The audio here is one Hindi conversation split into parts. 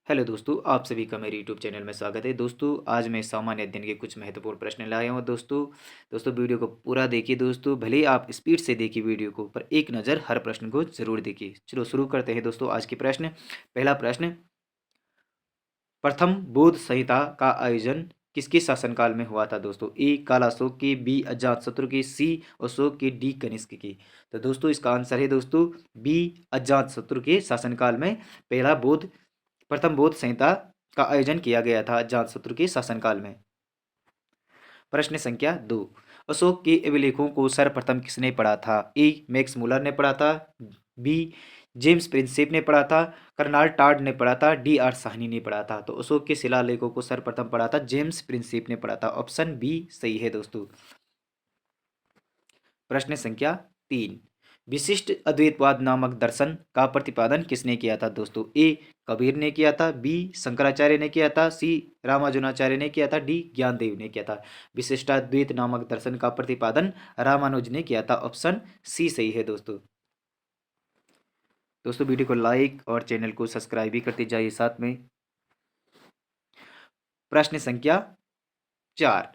हेलो दोस्तों, आप सभी का मेरे यूट्यूब चैनल में स्वागत है। दोस्तों, आज मैं सामान्य अध्ययन के कुछ महत्वपूर्ण प्रश्न लाया हूँ। दोस्तों वीडियो को पूरा देखिए। दोस्तों, भले ही आप स्पीड से देखिए वीडियो को, पर एक नज़र हर प्रश्न को जरूर देखिए। चलो शुरू करते हैं दोस्तों आज के प्रश्न। पहला प्रश्न, प्रथम बौद्ध संहिता का आयोजन किसके शासनकाल में हुआ था? दोस्तों, ए काला अशोक की, बी अजातशत्रु की, सी अशोक की, डी कनिष्क की। तो दोस्तों इसका आंसर है दोस्तों बी अजातशत्रु के शासनकाल में प्रथम बौद्ध संहिता का आयोजन किया गया था अजातशत्रु के शासनकाल में। प्रश्न संख्या 2, अशोक के अभिलेखों को सर्वप्रथम किसने पढ़ा था? ए मैक्स मुलर ने पढ़ा था, बी जेम्स प्रिंसेप ने पढ़ा था, कर्नाल टाड ने पढ़ा था, डी आर साहनी ने पढ़ा था। तो अशोक के शिलालेखों को सर्वप्रथम पढ़ा था जेम्स प्रिंसेप ने पढ़ा था। ऑप्शन बी सही है दोस्तों। प्रश्न संख्या 3, विशिष्ट अद्वैतवाद नामक दर्शन का प्रतिपादन किसने किया था? दोस्तों, ए कबीर ने किया था, बी शंकराचार्य ने किया था, सी रामानुजाचार्य ने किया था, डी ज्ञानदेव ने किया था। विशिष्टाद्वैत नामक दर्शन का प्रतिपादन रामानुज ने किया था। ऑप्शन सी सही है दोस्तों। दोस्तों वीडियो को लाइक और चैनल को सब्सक्राइब भी करते जाइए साथ में। प्रश्न संख्या 4,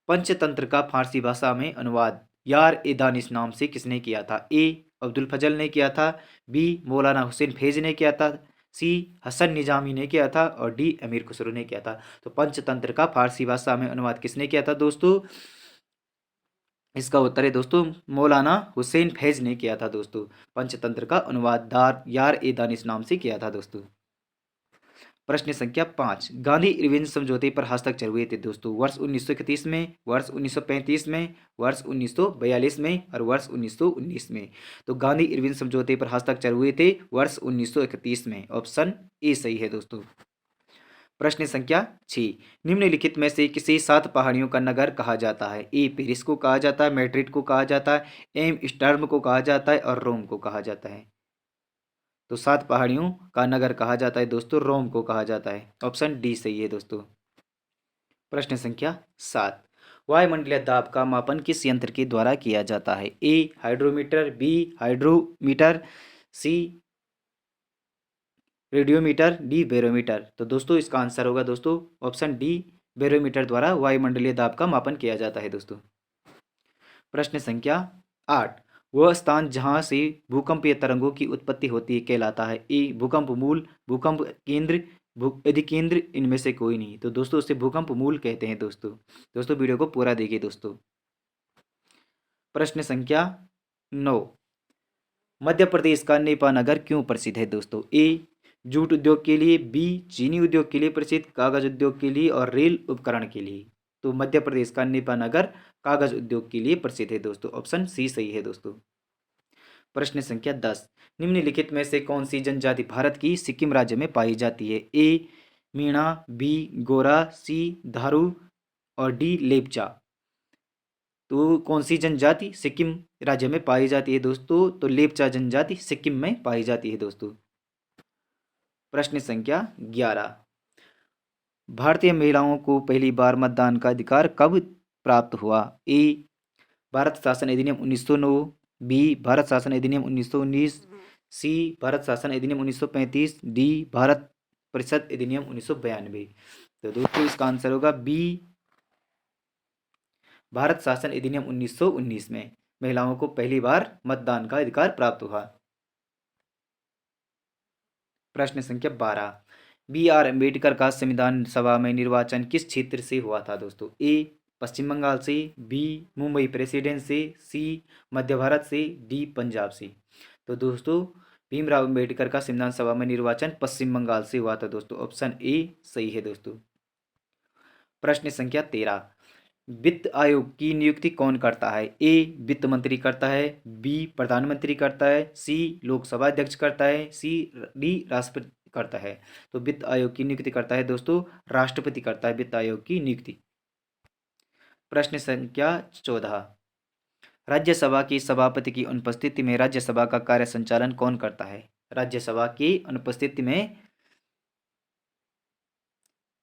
पंचतंत्र का फारसी भाषा में अनुवाद यार ए दानिश नाम से किसने किया था? ए अब्दुल फजल ने किया था, बी मौलाना हुसैन फैज ने किया था, सी हसन निजामी ने किया था, और डी अमीर खुसरो ने किया था। तो पंचतंत्र का फारसी भाषा में अनुवाद किसने किया था दोस्तों? इसका उत्तर है दोस्तों मौलाना हुसैन फैज ने किया था दोस्तों। पंचतंत्र का अनुवाद दार यार ए दानिश नाम से किया था दोस्तों। प्रश्न संख्या 5, गांधी इरविन समझौते पर हस्ताक्षर हुए थे दोस्तों वर्ष 1931 में, वर्ष 1935 में, वर्ष 1942 में और वर्ष 1919 में। तो गांधी इरविन समझौते पर हस्ताक्षर हुए थे वर्ष 1931 में। ऑप्शन ए सही है दोस्तों। प्रश्न संख्या 6, निम्नलिखित में से किसे 7 पहाड़ियों का नगर कहा जाता है? ए पेरिस को कहा जाता है, मैड्रिड को कहा जाता है, एम स्टर्म को कहा जाता है और रोम को कहा जाता है। तो 7 पहाड़ियों का नगर कहा जाता है दोस्तों रोम को कहा जाता है। ऑप्शन डी सही है दोस्तों। प्रश्न संख्या 7, वायुमंडलीय दाब का मापन किस यंत्र के द्वारा किया जाता है? ए हाइड्रोमीटर, बी हाइड्रोमीटर, सी रेडियोमीटर, डी बैरोमीटर। तो दोस्तों इसका आंसर होगा दोस्तों ऑप्शन डी बैरोमीटर द्वारा वायुमंडलीय दाब का मापन किया जाता है दोस्तों। प्रश्न संख्या 8, वह स्थान जहां से भूकंपीय तरंगों की उत्पत्ति होती है कहलाता है? ए भूकंप मूल, भूकंप केंद्र, अधिकेंद्र, इनमें से कोई नहीं। तो दोस्तों उसे भूकंप मूल कहते हैं दोस्तों। दोस्तों वीडियो को पूरा देखिए दोस्तों। प्रश्न संख्या 9, मध्य प्रदेश का नेपा नगर क्यों प्रसिद्ध है दोस्तों? ए जूट उद्योग के लिए, बी चीनी उद्योग के लिए प्रसिद्ध, कागज उद्योग के लिए और रेल उपकरण के लिए। तो मध्य प्रदेश का नेपा नगर कागज उद्योग के लिए प्रसिद्ध है दोस्तों। ऑप्शन सी सही है दोस्तों। प्रश्न संख्या 10, निम्नलिखित में से कौन सी जनजाति भारत की सिक्किम राज्य में पाई जाती है? ए मीणा, बी गोरा, सी धारू और डी लेपचा। तो कौन सी जनजाति सिक्किम राज्य में पाई जाती है दोस्तों? तो लेपचा जनजाति सिक्किम में पाई जाती है दोस्तों। प्रश्न संख्या 11, भारतीय महिलाओं को पहली बार मतदान का अधिकार कब प्राप्त हुआ? ए भारत शासन अधिनियम 1909, बी भारत शासन अधिनियम 1919, सी भारत शासन अधिनियम 1935, डी भारत परिषद अधिनियम 1992। तो दोस्तों इसका आंसर होगा बी भारत शासन अधिनियम 1919 में महिलाओं को पहली बार मतदान का अधिकार प्राप्त हुआ। प्रश्न संख्या 12, बी आर अम्बेडकर का संविधान सभा में निर्वाचन किस क्षेत्र से हुआ था दोस्तों? ए पश्चिम बंगाल से, बी मुंबई प्रेसिडेंट से, सी मध्य भारत से, डी पंजाब से। तो दोस्तों भीमराव अम्बेडकर का संविधान सभा में निर्वाचन पश्चिम बंगाल से हुआ था दोस्तों। ऑप्शन ए सही है दोस्तों। प्रश्न संख्या 13, वित्त आयोग की नियुक्ति कौन करता है? ए वित्त मंत्री करता है, बी प्रधानमंत्री करता है, सी लोकसभा अध्यक्ष करता है, सी डी राष्ट्रपति करता है। तो वित्त आयोग की नियुक्ति करता है दोस्तों राष्ट्रपति करता है वित्त आयोग की नियुक्ति। प्रश्न संख्या 14, राज्यसभा की सभापति की अनुपस्थिति में राज्यसभा का कार्य संचालन कौन करता है? राज्यसभा की अनुपस्थिति में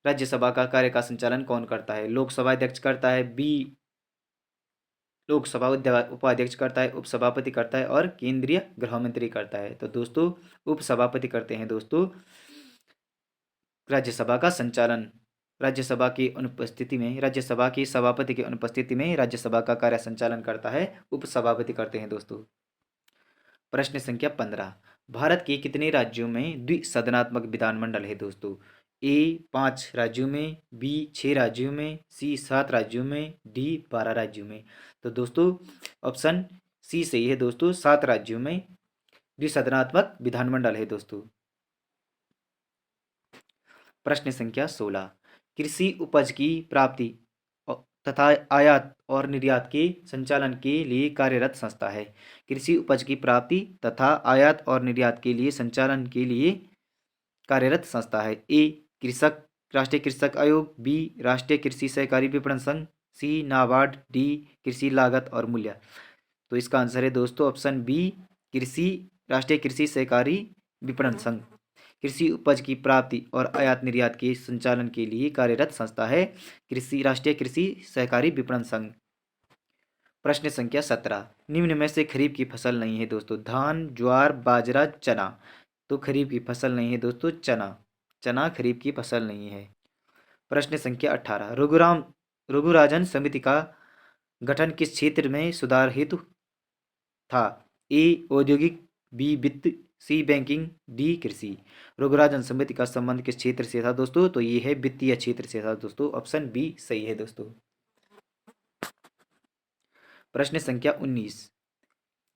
राज्यसभा का कार्य का संचालन कौन करता है? लोकसभा अध्यक्ष करता है, बी लोकसभा उपाध्यक्ष करता है, उपसभापति करता है और केंद्रीय गृह मंत्री करता है। तो दोस्तों उपसभापति करते हैं दोस्तों राज्यसभा का संचालन, राज्यसभा की अनुपस्थिति में, राज्यसभा की सभापति की अनुपस्थिति में राज्यसभा का कार्य संचालन करता है उपसभापति करते हैं दोस्तों। प्रश्न संख्या 15, भारत के कितने राज्यों में द्विसदनात्मक विधानमंडल है दोस्तों? ए 5 राज्यों में, बी 6 राज्यों में, सी 7 राज्यों में, डी 12 राज्यों में। तो दोस्तों ऑप्शन सी सही है दोस्तों, 7 राज्यों में द्विसदनात्मक विधानमंडल है दोस्तों। प्रश्न संख्या 16, कृषि उपज की प्राप्ति तथा आयात और निर्यात के संचालन के लिए कार्यरत संस्था है। कृषि उपज की प्राप्ति तथा आयात और निर्यात के लिए संचालन के लिए कार्यरत संस्था है। ए कृषक राष्ट्रीय कृषक आयोग, बी राष्ट्रीय कृषि सहकारी विपणन संघ, सी नाबार्ड, डी कृषि लागत और मूल्य। तो इसका आंसर है दोस्तों ऑप्शन बी, कृषि राष्ट्रीय कृषि सहकारी विपणन संघ। कृषि उपज की प्राप्ति और आयात निर्यात के संचालन के लिए कार्यरत संस्था है कृषि राष्ट्रीय कृषि सहकारी विपणन संघ। प्रश्न संख्या 17, निम्न में से खरीफ की फसल नहीं है दोस्तों? धान, ज्वार, बाजरा, चना। तो खरीफ की फसल नहीं है दोस्तों चना, चना खरीफ की फसल नहीं है। प्रश्न संख्या 18, रघुराजन समिति का गठन किस क्षेत्र में सुधार हेतु था? ए औद्योगिक, बी वित्त, सी बैंकिंग, डी कृषि। रघुराजन समिति का संबंध किस क्षेत्र से था दोस्तों? तो ये है वित्तीय क्षेत्र से था दोस्तों, ऑप्शन बी सही है दोस्तों। प्रश्न संख्या 19,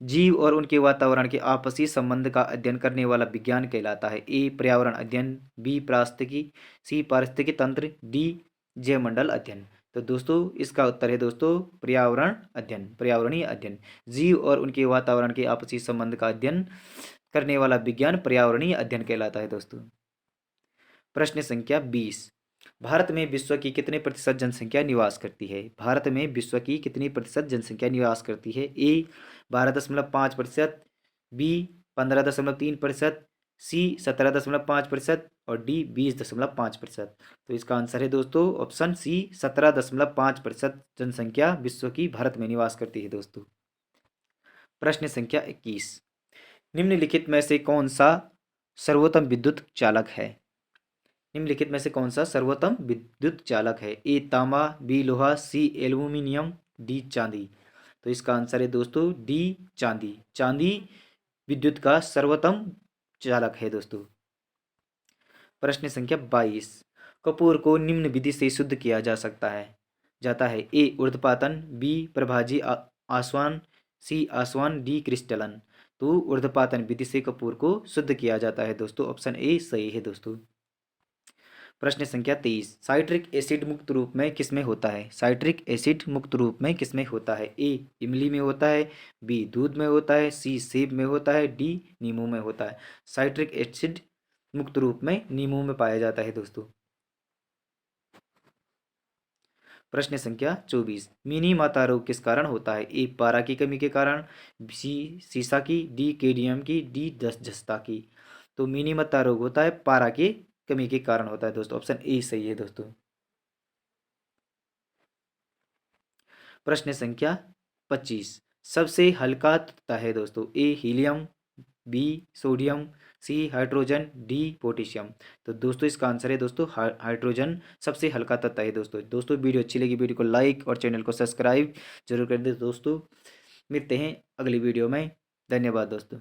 जीव और उनके वातावरण के आपसी संबंध का अध्ययन करने वाला विज्ञान कहलाता है? ए पर्यावरण अध्ययन, बी पारिस्थितिकी, सी पारिस्थितिकी तंत्र, डी जैवमंडल अध्ययन। तो दोस्तों इसका उत्तर है दोस्तों पर्यावरण अध्ययन, पर्यावरणीय अध्ययन। जीव और उनके वातावरण के आपसी संबंध का अध्ययन करने वाला विज्ञान पर्यावरणीय अध्ययन कहलाता है दोस्तों। प्रश्न संख्या 20, भारत में विश्व की कितने प्रतिशत जनसंख्या निवास करती है? भारत में विश्व की कितनी प्रतिशत जनसंख्या निवास करती है? ए 12.5%, बी 15.3%, सी 17.5% और डी 20.5%। तो इसका आंसर है दोस्तों ऑप्शन सी 17.5% जनसंख्या विश्व की भारत में निवास करती है दोस्तों। प्रश्न संख्या 21, निम्नलिखित में से कौन सा सर्वोत्तम विद्युत चालक है? निम्नलिखित में से कौन सा सर्वोत्तम विद्युत चालक है? ए तांबा, बी लोहा, सी एल्यूमिनियम, डी चांदी। तो इसका आंसर है दोस्तों डी चांदी, चांदी विद्युत का सर्वोत्तम चालक है दोस्तों। प्रश्न संख्या 22, कपूर को निम्न विधि से शुद्ध किया जा सकता है जाता है? ए ऊर्ध्वपातन, बी प्रभाजी आसवन, सी आसवन, डी क्रिस्टलन। तो ऊर्ध्वपातन विधि से कपूर को शुद्ध किया जाता है दोस्तों, ऑप्शन ए सही है दोस्तों। प्रश्न संख्या 23, साइट्रिक एसिड मुक्त रूप में किसमें होता है? साइट्रिक एसिड मुक्त रूप में किसमें होता है? ए इमली में होता है, बी दूध में होता है, सी सेब में होता है, डी नींबू में होता है। साइट्रिक एसिड मुक्त रूप में नींबू में पाया जाता है दोस्तों। प्रश्न संख्या 24, मिनी माता रोग किस कारण होता है? ए पारा की कमी के कारण, सी सीसा की, डी केडियम की, डी जस्ता की। तो मिनी माता रोग होता है पारा के कमी के कारण होता है दोस्तों, ऑप्शन ए सही है दोस्तों। प्रश्न संख्या 25, सबसे हल्का तत्व है दोस्तों? ए helium, B sodium, C hydrogen, D potassium. तो दोस्तों इसका आंसर है दोस्तों हाइड्रोजन सबसे हल्का तत्व है दोस्तों। दोस्तों वीडियो अच्छी लगी वीडियो को लाइक और चैनल को सब्सक्राइब जरूर कर दे दोस्तों। मिलते हैं अगली वीडियो में, धन्यवाद दोस्तों।